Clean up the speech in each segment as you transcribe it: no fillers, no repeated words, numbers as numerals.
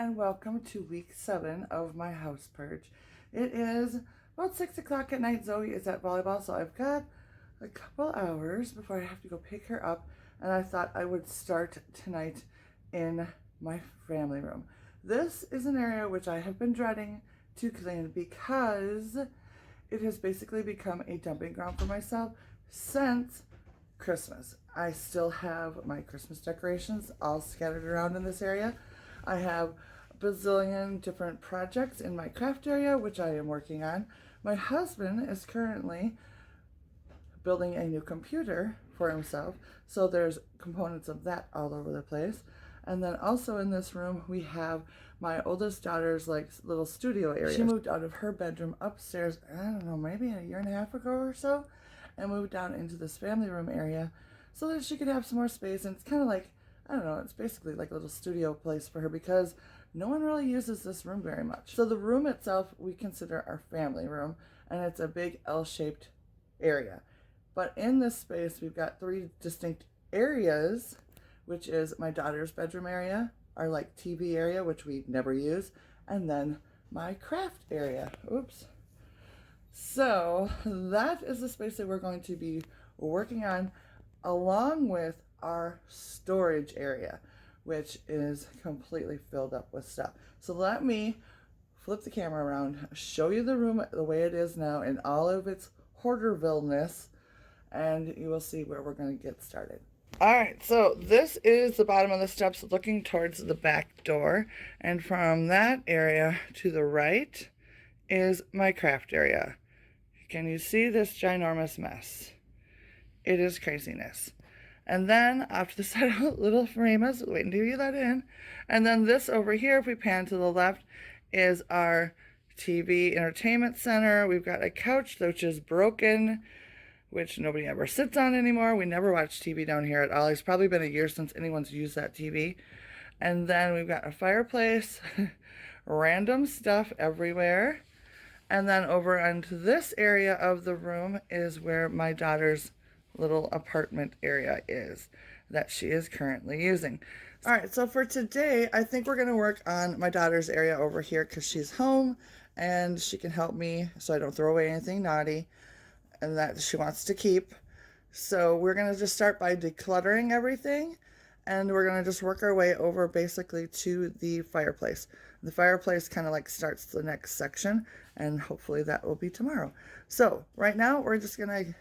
and welcome to week 7 of my house purge. It is about 6 o'clock at night. Zoe is at volleyball, so I've got a couple hours before I have to go pick her up, and I thought I would start tonight in my family room. This is an area which I have been dreading to clean because it has basically become a dumping ground for myself since Christmas. I still have my Christmas decorations all scattered around in this area. I have a bazillion different projects in my craft area, which I am working on. My husband is currently building a new computer for himself, so there's components of that all over the place. And then also in this room, we have my oldest daughter's like little studio area. She moved out of her bedroom upstairs, I don't know, maybe a year and a half ago or so, and moved down into this family room area so that she could have some more space. And it's kind of like, I don't know, it's basically like a little studio place for her because no one really uses this room very much. So the room itself we consider our family room, and it's a big L-shaped area. But in this space we've got 3 distinct areas, which is my daughter's bedroom area, our like TV area, which we never use, and then my craft area. Oops. So that is the space that we're going to be working on, along with our storage area, which is completely filled up with stuff. So let me flip the camera around, show you the room the way it is now in all of its hoarderville-ness, and you will see where we're going to get started. All right, so this is the bottom of the steps looking towards the back door, and from that area to the right is my craft area. Can you see this ginormous mess? It is craziness. And then off to the side, little Ramas, waiting to get that in. And then this over here, if we pan to the left, is our TV entertainment center. We've got a couch which is broken, which nobody ever sits on anymore. We never watch TV down here at all. It's probably been a year since anyone's used that TV. And then we've got a fireplace, random stuff everywhere. And then over onto this area of the room is where my daughter's little apartment area is that she is currently using. All right, so for today, I think we're going to work on my daughter's area over here because she's home and she can help me so I don't throw away anything naughty and that she wants to keep. So we're going to just start by decluttering everything, and we're going to just work our way over basically to the fireplace. The fireplace kind of like starts the next section, and hopefully that will be tomorrow. So right now we're just going to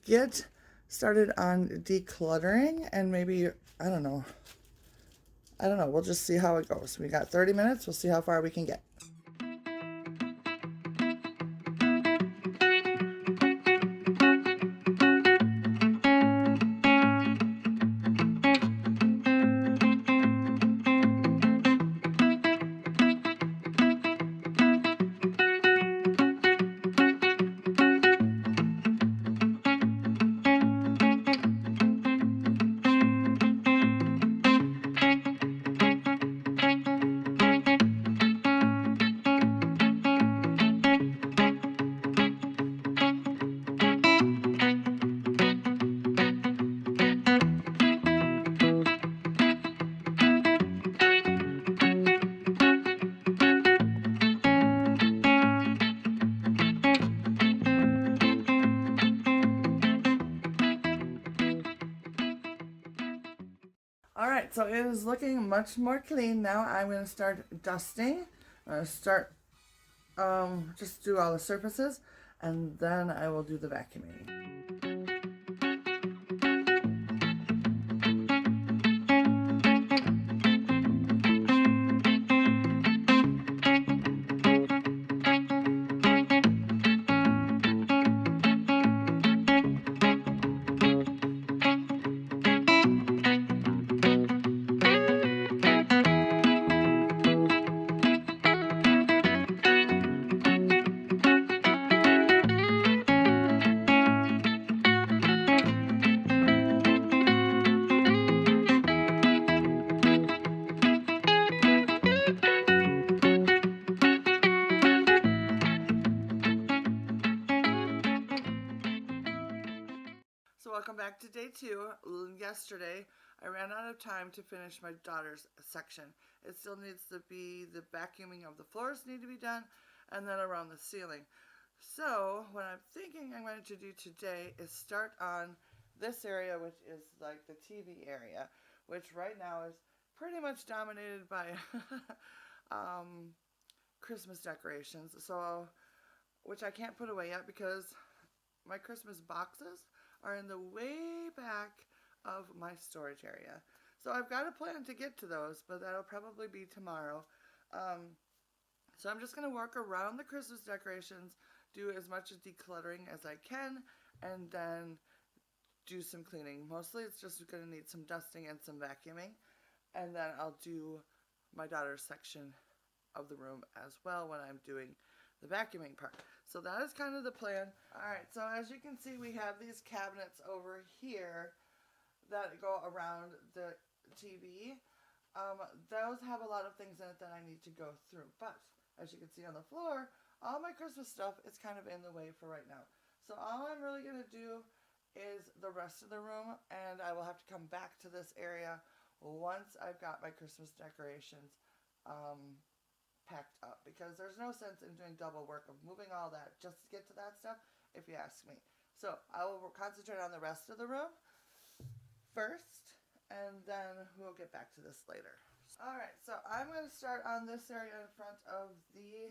get started on decluttering, and maybe, I don't know, we'll just see how it goes. We got 30 minutes, we'll see how far we can get. Alright, so it is looking much more clean now. I'm going to start dusting. I'm going to start, just do all the surfaces, and then I will do the vacuuming. So welcome back to day 2. Yesterday I ran out of time to finish my daughter's section. It still needs to be, the vacuuming of the floors need to be done, and then around the ceiling. So what I'm thinking I'm going to do today is start on this area, which is like the TV area, which right now is pretty much dominated by Christmas decorations. So, which I can't put away yet because my Christmas boxes are in the way back of my storage area. So I've got a plan to get to those, but that'll probably be tomorrow. So I'm just going to work around the Christmas decorations, do as much decluttering as I can, and then do some cleaning. Mostly it's just going to need some dusting and some vacuuming, and then I'll do my daughter's section of the room as well when I'm doing the vacuuming part. So that is kind of the plan. Alright, so as you can see, we have these cabinets over here that go around the TV. Those have a lot of things in it that I need to go through, but as you can see on the floor, all my Christmas stuff is kind of in the way for right now. So all I'm really going to do is the rest of the room, and I will have to come back to this area once I've got my Christmas decorations packed up, because there's no sense in doing double work of moving all that just to get to that stuff, if you ask me. So I will concentrate on the rest of the room first, and then we'll get back to this later. Alright, so I'm going to start on this area in front of the,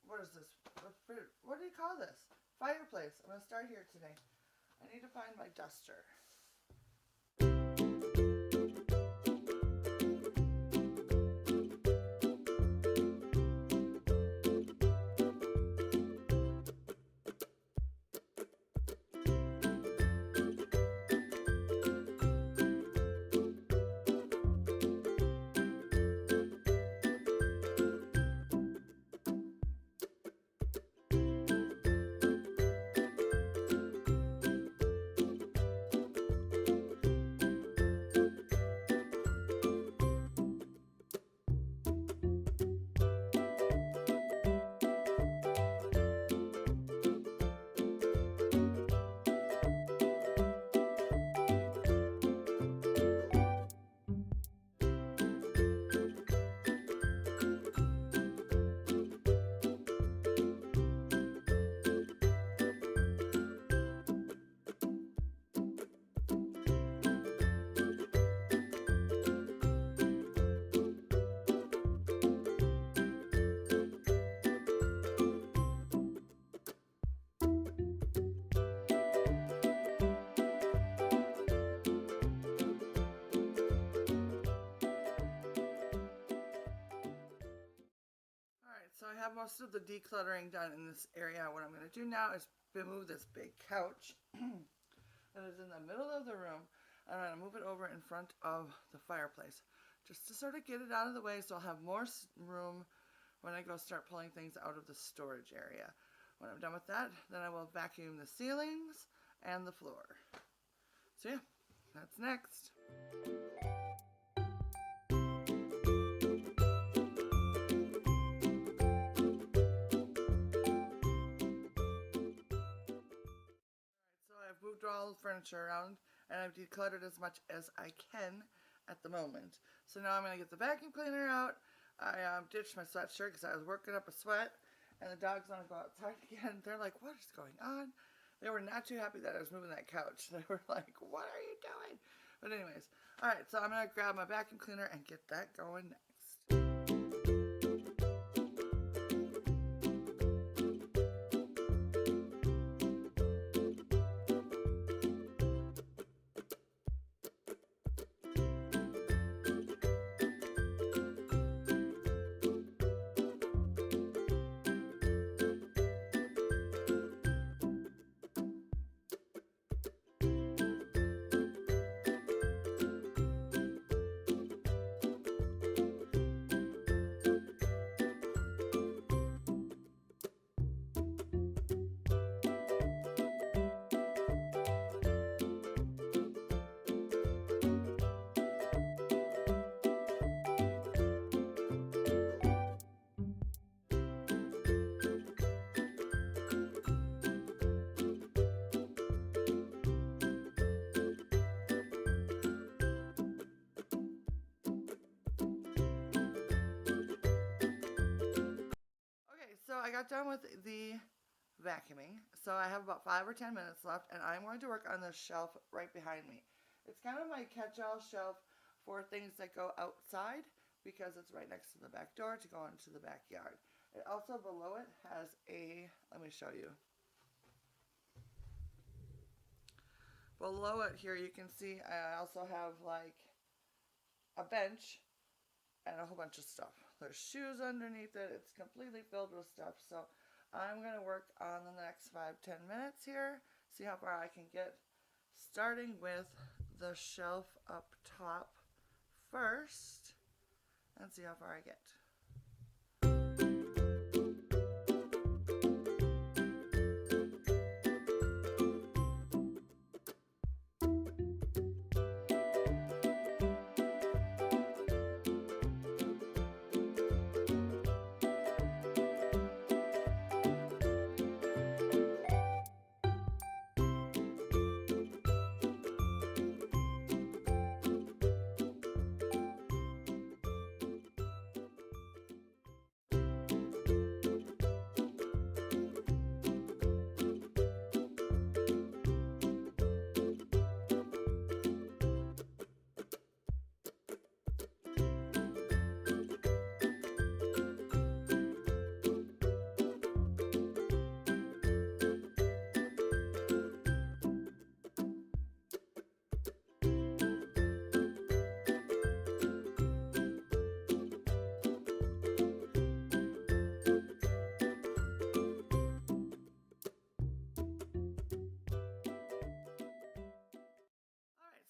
what is this? What do you call this? Fireplace. I'm going to start here today. I need to find my duster. So I have most of the decluttering done in this area. What I'm going to do now is remove this big couch that is in the middle of the room. I'm going to move it over in front of the fireplace just to sort of get it out of the way, so I'll have more room when I go start pulling things out of the storage area. When I'm done with that, then I will vacuum the ceilings and the floor. So yeah, that's next. I've moved all the furniture around, and I've decluttered as much as I can at the moment. So now I'm going to get the vacuum cleaner out. I ditched my sweatshirt because I was working up a sweat, and the dogs want to go outside again. They're like, what is going on? They were not too happy that I was moving that couch. They were like, what are you doing? But anyways, alright, so I'm going to grab my vacuum cleaner and get that going next. I got done with the vacuuming, so I have about 5 or 10 minutes left, and I'm going to work on this shelf right behind me. It's kind of my catch-all shelf for things that go outside because it's right next to the back door to go into the backyard. It also, below it, has a, let me show you. Below it here, you can see I also have like a bench and a whole bunch of stuff. There's shoes underneath it. It's completely filled with stuff. So I'm going to work on the next 5-10 minutes here, see how far I can get, starting with the shelf up top first, and see how far I get.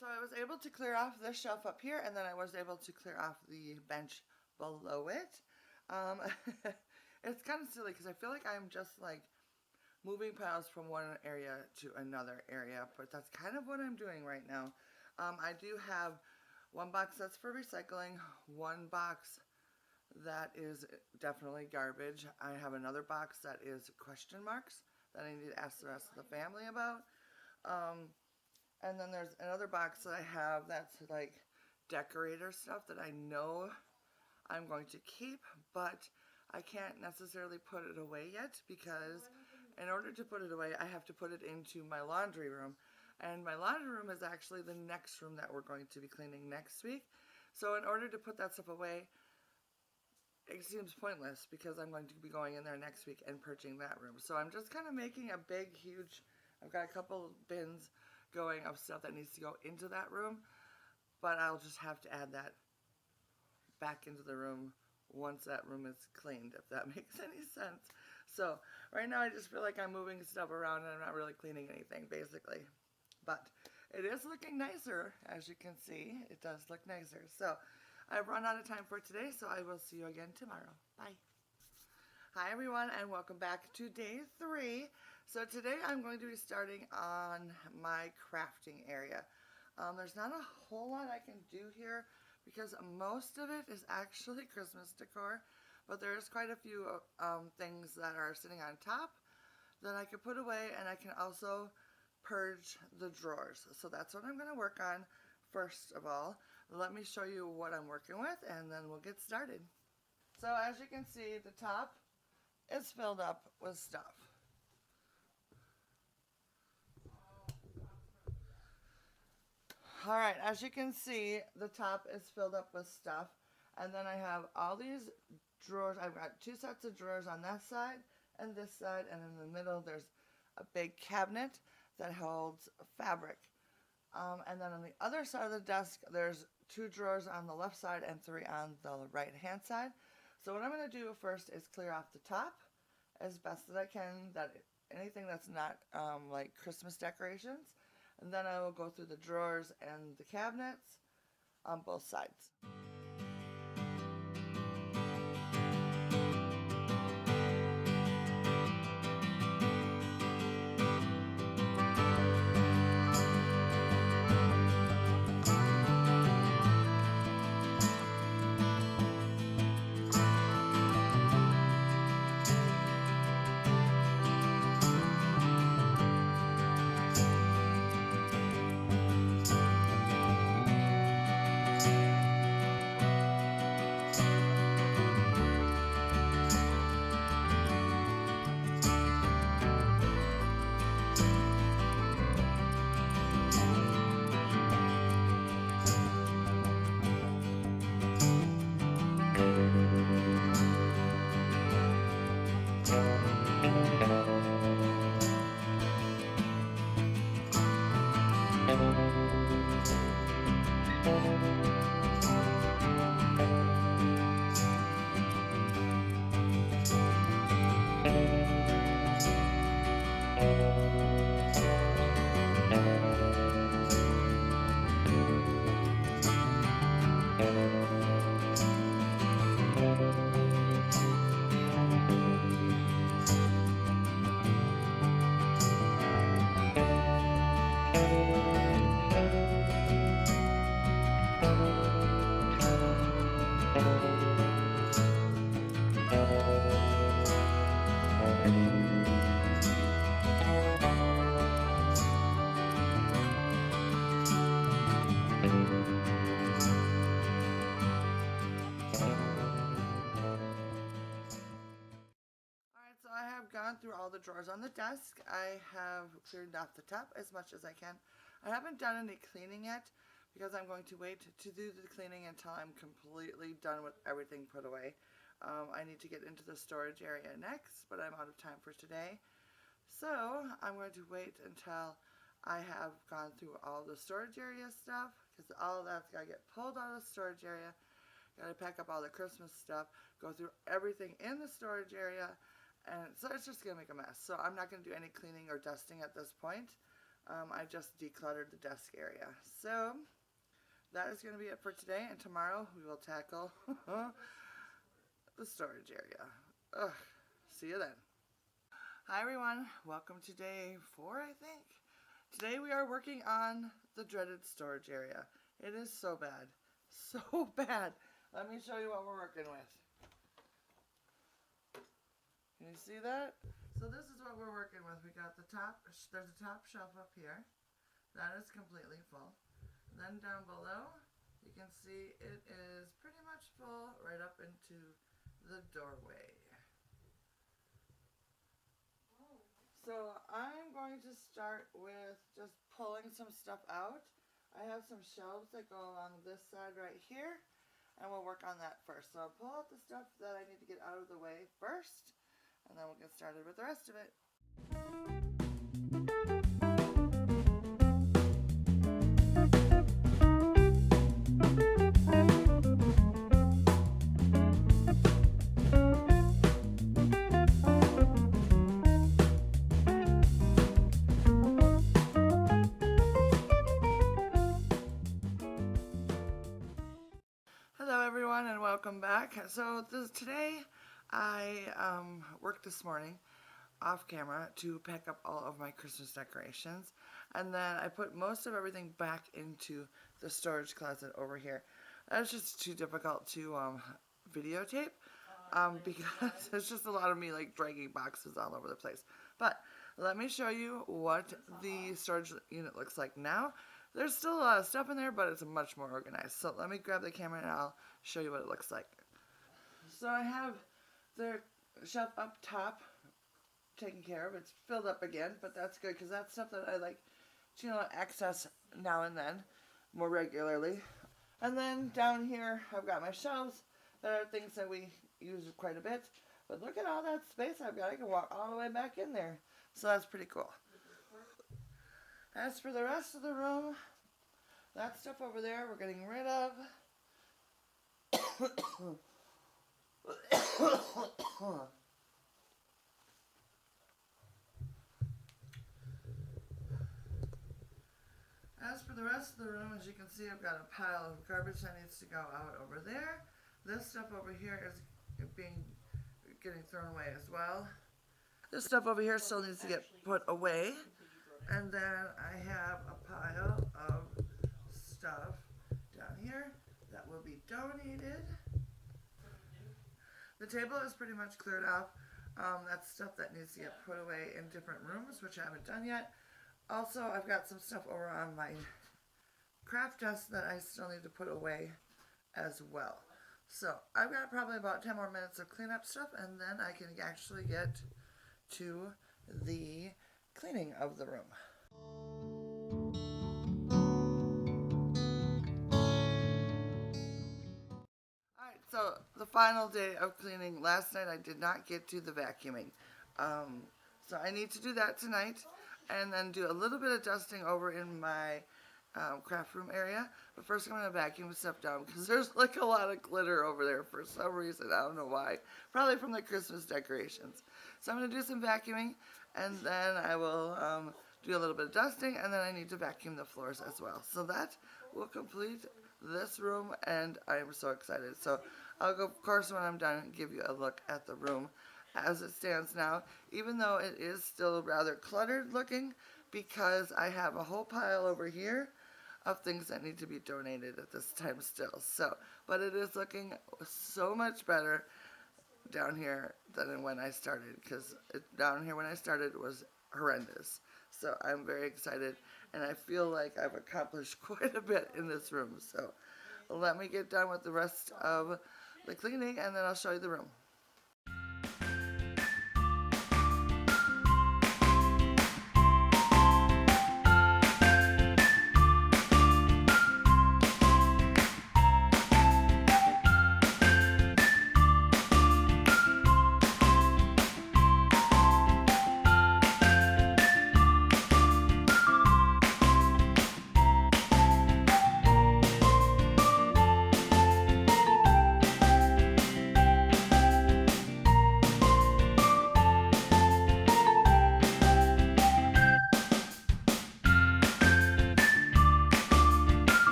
So I was able to clear off this shelf up here, and then I was able to clear off the bench below it. It's kind of silly because I feel like I'm just like moving piles from one area to another area, but that's kind of what I'm doing right now. I do have one box that's for recycling, one box that is definitely garbage. I have another box that is question marks that I need to ask the rest of the family about. And then there's another box that I have that's like decorator stuff that I know I'm going to keep, but I can't necessarily put it away yet because in order to put it away, I have to put it into my laundry room. And my laundry room is actually the next room that we're going to be cleaning next week. So in order to put that stuff away, it seems pointless because I'm going to be going in there next week and purging that room. So I'm just kind of making a big, huge, I've got a couple bins going of stuff that needs to go into that room, but I'll just have to add that back into the room once that room is cleaned, if that makes any sense. So right now I just feel like I'm moving stuff around and I'm not really cleaning anything, basically. But it is looking nicer, as you can see. It does look nicer. So I've run out of time for today, so I will see you again tomorrow. Bye. Hi everyone, and welcome back to day 3. So today I'm going to be starting on my crafting area. There's not a whole lot I can do here because most of it is actually Christmas decor, but there's quite a few things that are sitting on top that I can put away, and I can also purge the drawers. So that's what I'm going to work on first of all. Let me show you what I'm working with and then we'll get started. So as you can see, the top is filled up with stuff. Alright, as you can see, the top is filled up with stuff, and then I have all these drawers. I've got 2 sets of drawers on that side and this side, and in the middle there's a big cabinet that holds fabric. And then on the other side of the desk there's 2 drawers on the left side and 3 on the right hand side. So what I'm going to do first is clear off the top as best as I can, that anything that's not like Christmas decorations, and then I will go through the drawers and the cabinets on both sides. Alright, so I have gone through all the drawers on the desk. I have cleared off the top as much as I can. I haven't done any cleaning yet because I'm going to wait to do the cleaning until I'm completely done with everything put away. I need to get into the storage area next, but I'm out of time for today. So I'm going to wait until I have gone through all the storage area stuff, because all of that's got to get pulled out of the storage area. Got to pack up all the Christmas stuff, go through everything in the storage area, and so it's just going to make a mess. So I'm not going to do any cleaning or dusting at this point. I just decluttered the desk area. So that is going to be it for today, and tomorrow we will tackle the storage area. Ugh. See you then. Hi everyone, welcome to day 4, I think. Today we are working on the dreaded storage area. It is so bad. So bad. Let me show you what we're working with. Can you see that? So this is what we're working with. We got the top, there's a top shelf up here. That is completely full. Then down below, you can see it is pretty much full right up into the doorway. So I'm going to start with just pulling some stuff out. I have some shelves that go along this side right here, and we'll work on that first. So I'll pull out the stuff that I need to get out of the way first, and then we'll get started with the rest of it. Hello everyone and welcome back. So today I worked this morning off camera to pack up all of my Christmas decorations, and then I put most of everything back into the storage closet over here. That was just too difficult to videotape because it's just a lot of me like dragging boxes all over the place. But let me show you what the storage unit looks like now. There's still a lot of stuff in there, but it's much more organized. So let me grab the camera and I'll show you what it looks like. So I have the shelf up top taken care of. It's filled up again, but that's good because that's stuff that I like to, access now and then more regularly. And then down here, I've got my shelves that are things that we use quite a bit. But look at all that space I've got. I can walk all the way back in there. So that's pretty cool. As for the rest of the room, that stuff over there we're getting rid of. As for the rest of the room, as you can see, I've got a pile of garbage that needs to go out over there. This stuff over here is getting thrown away as well. This stuff over here still needs to get put away. And then I have a pile of stuff down here that will be donated. The table is pretty much cleared off. That's stuff that needs to get put away in different rooms, which I haven't done yet. Also, I've got some stuff over on my craft desk that I still need to put away as well. So I've got probably about 10 more minutes of cleanup stuff, and then I can actually get to the cleaning of the room. Alright, so the final day of cleaning. Last night I did not get to the vacuuming. So I need to do that tonight, and then do a little bit of dusting over in my craft room area. But first I'm going to vacuum stuff down because there's like a lot of glitter over there for some reason. I don't know why. Probably from the Christmas decorations. So I'm going to do some vacuuming, and then I will do a little bit of dusting, and then I need to vacuum the floors as well. So that will complete this room, and I am so excited. So I'll go, of course, when I'm done, give you a look at the room as it stands now, even though it is still rather cluttered looking, because I have a whole pile over here of things that need to be donated at this time still. So, but it is looking so much better down here than when I started, because down here when I started was horrendous. So I'm very excited, and I feel like I've accomplished quite a bit in this room. So let me get done with the rest of the cleaning, and then I'll show you the room.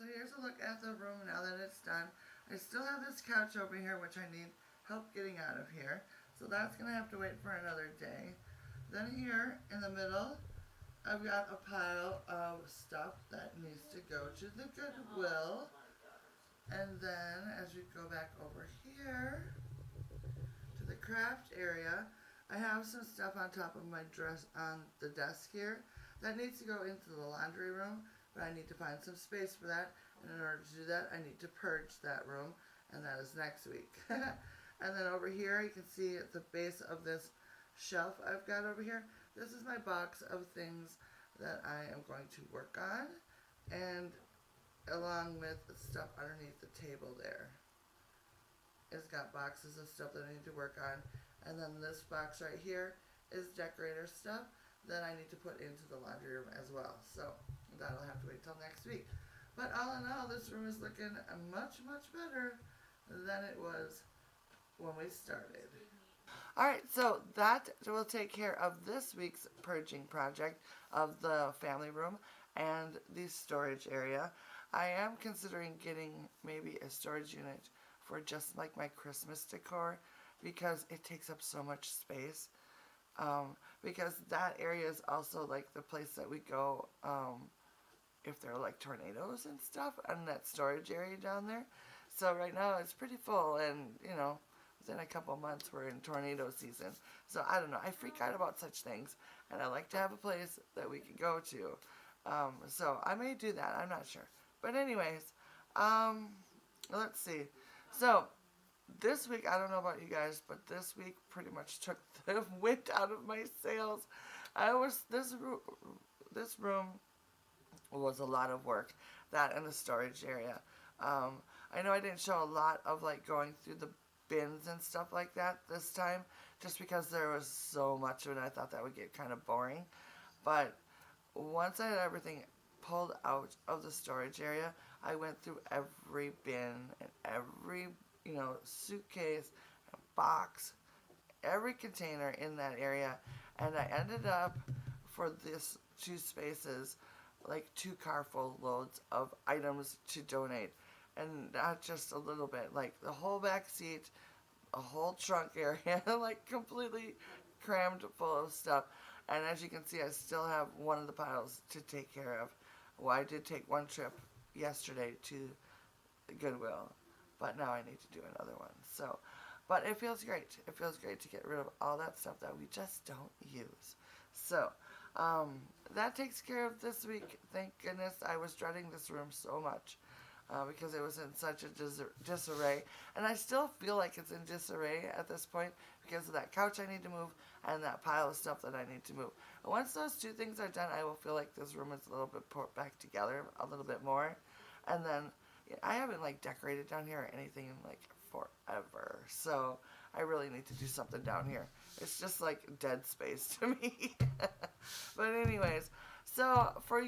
So here's a look at the room now that it's done. I still have this couch over here, which I need help getting out of here. So that's going to have to wait for another day. Then here in the middle, I've got a pile of stuff that needs to go to the Goodwill. And then as we go back over here to the craft area, I have some stuff on top of my dress on the desk here that needs to go into the laundry room. But I need to find some space for that, and in order to do that, I need to purge that room, and that is next week. And then over here, you can see at the base of this shelf I've got over here, this is my box of things that I am going to work on, and along with the stuff underneath the table there. It's got boxes of stuff that I need to work on, and then this box right here is decorator stuff that I need to put into the laundry room as well. So that'll have to wait till next week. But all in all, this room is looking much, much better than it was when we started. Alright, so that will take care of this week's purging project of the family room and the storage area. I am considering getting maybe a storage unit for just like my Christmas decor, because it takes up so much space. Because that area is also like the place that we go if there are like tornadoes and stuff, and that storage area down there. So right now it's pretty full, and you know, within a couple months we're in tornado season. So I don't know, I freak out about such things, and I like to have a place that we can go to. So I may do that, I'm not sure. But anyways, let's see. So this week, I don't know about you guys, but this week pretty much took the wind out of my sails. This room was a lot of work, that and the storage area. I know I didn't show a lot of like going through the bins and stuff like that this time, just because there was so much of it. I thought that would get kind of boring. But once I had everything pulled out of the storage area, I went through every bin and every suitcase, box, every container in that area, and I ended up for this 2 spaces like 2 car full loads of items to donate, and not just a little bit, like the whole back seat, a whole trunk area, like completely crammed full of stuff. And as you can see, I still have one of the piles to take care of. Well, I did take one trip yesterday to Goodwill, but now I need to do another one. So, but it feels great. It feels great to get rid of all that stuff that we just don't use. So, that takes care of this week. Thank goodness. I was dreading this room so much because it was in such a disarray. And I still feel like it's in disarray at this point because of that couch I need to move and that pile of stuff that I need to move. And once those 2 things are done, I will feel like this room is a little bit put back together a little bit more. And then I haven't like decorated down here or anything in like forever. So I really need to do something down here. It's just like dead space to me. But anyways, so for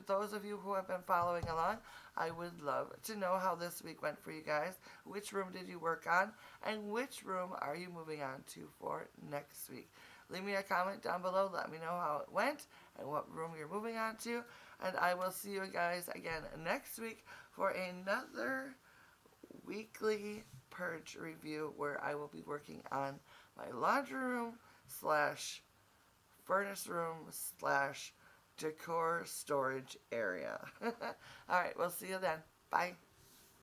those of you who have been following along, I would love to know how this week went for you guys. Which room did you work on, and which room are you moving on to for next week? leave me a comment down below. Let me know how it went and what room you're moving on to. And I will see you guys again next week for another weekly purge review where I will be working on my laundry room slash furnace room slash decor storage area. Alright, we'll see you then. Bye.